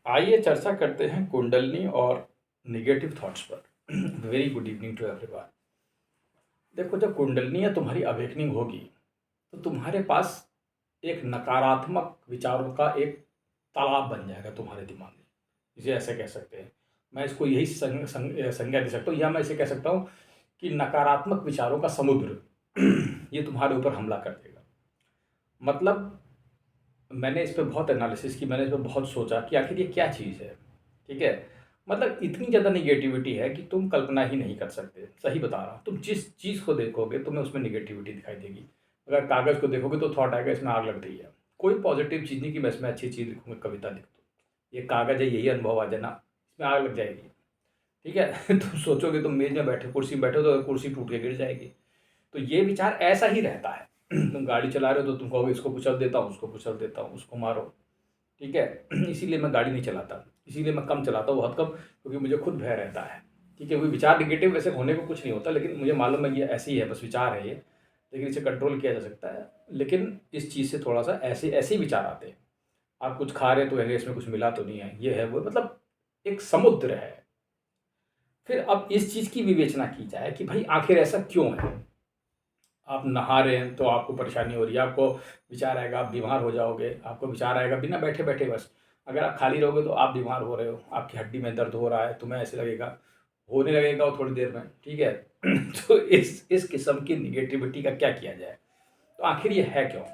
आइए चर्चा करते हैं कुंडलिनी और निगेटिव थॉट्स पर। Very good evening to everyone. देखो, जब कुंडलिनी या तुम्हारी अवेकनिंग होगी तो तुम्हारे पास एक नकारात्मक विचारों का एक तालाब बन जाएगा तुम्हारे दिमाग में। इसे ऐसे कह सकते हैं, मैं इसको यही संज्ञा दे सकता हूँ, या मैं इसे कह सकता हूँ कि नकारात्मक विचारों का समुद्र ये तुम्हारे ऊपर हमला कर देगा। मतलब मैंने इस पे बहुत एनालिसिस की, मैंने इस पे बहुत सोचा कि आखिर ये क्या चीज़ है। ठीक है, मतलब इतनी ज़्यादा निगेटिविटी है कि तुम कल्पना ही नहीं कर सकते। सही बता रहा हूँ, तुम जिस चीज़ को देखोगे तुम्हें उसमें निगेटिविटी दिखाई देगी। अगर कागज़ को देखोगे तो थॉट आएगा इसमें आग लग रही है। कोई पॉजिटिव चीज़ नहीं कि मैं इसमें अच्छी चीज़ लिखूँगा, कविता लिख दूँ। ये कागज़ है, यही अनुभव आ जाना, इसमें आग लग जाएगी। ठीक है तुम सोचोगे, तुम मेज में बैठे, कुर्सी में बैठे हो तो कुर्सी टूट के गिर जाएगी। तो ये विचार ऐसा ही रहता है। तुम गाड़ी चला रहे हो तो तुम कहोगे इसको कुचल देता हूँ, उसको कुचल देता हूँ, उसको मारो। ठीक है इसीलिए मैं गाड़ी नहीं चलाता, इसीलिए मैं कम चलाता हूँ, बहुत कम, क्योंकि मुझे खुद भय रहता है। ठीक है, वो विचार निगेटिव वैसे होने को कुछ नहीं होता, लेकिन मुझे मालूम है ये ऐसे ही है, बस विचार है ये, लेकिन इसे कंट्रोल किया जा सकता है। लेकिन इस चीज़ से थोड़ा सा ऐसे ऐसे ही विचार आते हैं। आप कुछ खा रहे तो कहेंगे इसमें कुछ मिला तो नहीं है, ये है वो, मतलब एक समुद्र है। फिर अब इस चीज़ की विवेचना की जाए कि भाई आखिर ऐसा क्यों है। आप नहा रहे हैं तो आपको परेशानी हो रही है, आपको विचार आएगा आप बीमार हो जाओगे, आपको विचार आएगा बिना बैठे बैठे बस। अगर आप खाली रहोगे तो आप बीमार हो रहे हो, आपकी हड्डी में दर्द हो रहा है, तुम्हें ऐसे लगेगा, होने लगेगा वो थोड़ी देर में। ठीक है तो इस किस्म की निगेटिविटी का क्या किया जाए, तो आखिर ये है क्यों।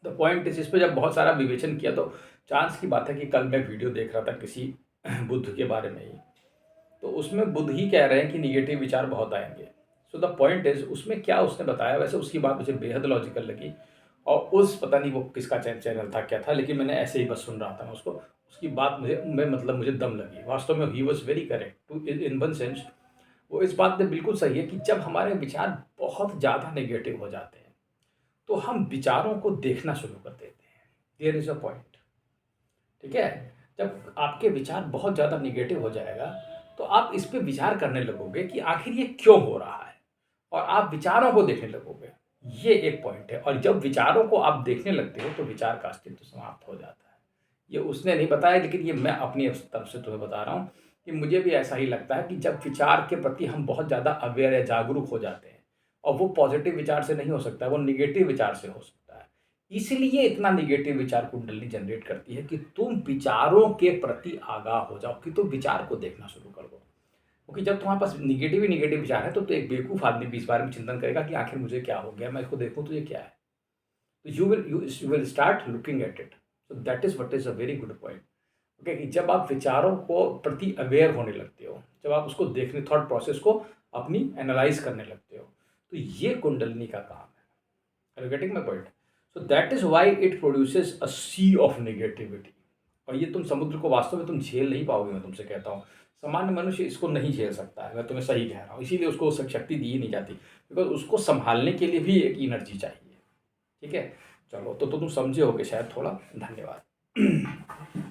द पॉइंट इस पर जब बहुत सारा विवेचन किया तो चांस की बात है कि कल मैं वीडियो देख रहा था किसी बुद्ध के बारे में ही, तो उसमें बुद्ध ही कह रहे हैं कि निगेटिव विचार बहुत आएंगे। सो द पॉइंट इज, उसमें क्या उसने बताया, वैसे उसकी बात मुझे बेहद लॉजिकल लगी। और उस पता नहीं वो किसका चैनल था क्या था, लेकिन मैंने ऐसे ही बस सुन रहा था मैं उसको, उसकी बात मुझे मैं मतलब मुझे दम लगी। वास्तव में he was very correct too in one sense. वो इस बात में बिल्कुल सही है कि जब हमारे विचार बहुत ज़्यादा नेगेटिव हो जाते हैं तो हम विचारों को देखना शुरू कर देते हैं। There is a point. ठीक है, जब आपके विचार बहुत ज़्यादा निगेटिव हो जाएगा तो आप इस पे विचार करने लगोगे कि आखिर ये क्यों हो रहा है, और आप विचारों को देखने लगोगे। ये एक पॉइंट है, और जब विचारों को आप देखने लगते हो तो विचार का अस्तित्व समाप्त हो जाता है। ये उसने नहीं बताया, लेकिन ये मैं अपनी तरफ से तुम्हें बता रहा हूँ कि मुझे भी ऐसा ही लगता है कि जब विचार के प्रति हम बहुत ज़्यादा अवेयर या जागरूक हो जाते हैं, और वो पॉजिटिव विचार से नहीं हो सकता, वो निगेटिव विचार से हो सकता है। इसलिए इतना निगेटिव विचार कुंडली जनरेट करती है कि तुम विचारों के प्रति आगाह हो जाओ, कि तुम विचार को देखना शुरू कर दो। क्योंकि जब तुम्हारे पास निगेटिव ही निगेटिव विचार है तो एक बेवकूफ़ आदमी भी इस बारे में चिंतन करेगा कि आखिर मुझे क्या हो गया, मैं इसको देखूँ तो ये क्या है। तो you will start looking at it. So that is what is a very good point. Okay, कि जब आप विचारों को प्रति अवेयर होने लगते हो, जब आप उसको देखने, थॉट प्रोसेस को अपनी एनालाइज करने लगते हो, तो ये कुंडलिनी का काम है। Are you getting my point? So that is why it produces a sea of negativity. और ये तुम समुद्र को वास्तव में तुम झेल नहीं पाओगे, मैं तुमसे कहता हूँ। सामान्य मनुष्य इसको नहीं झेल सकता है, मैं तुम्हें सही कह रहा हूँ। इसीलिए उसको शक्ति दी ही नहीं जाती, बिकॉज उसको संभालने के लिए भी एक एनर्जी चाहिए। ठीक है, चलो तो तुम समझे होगे शायद थोड़ा। धन्यवाद।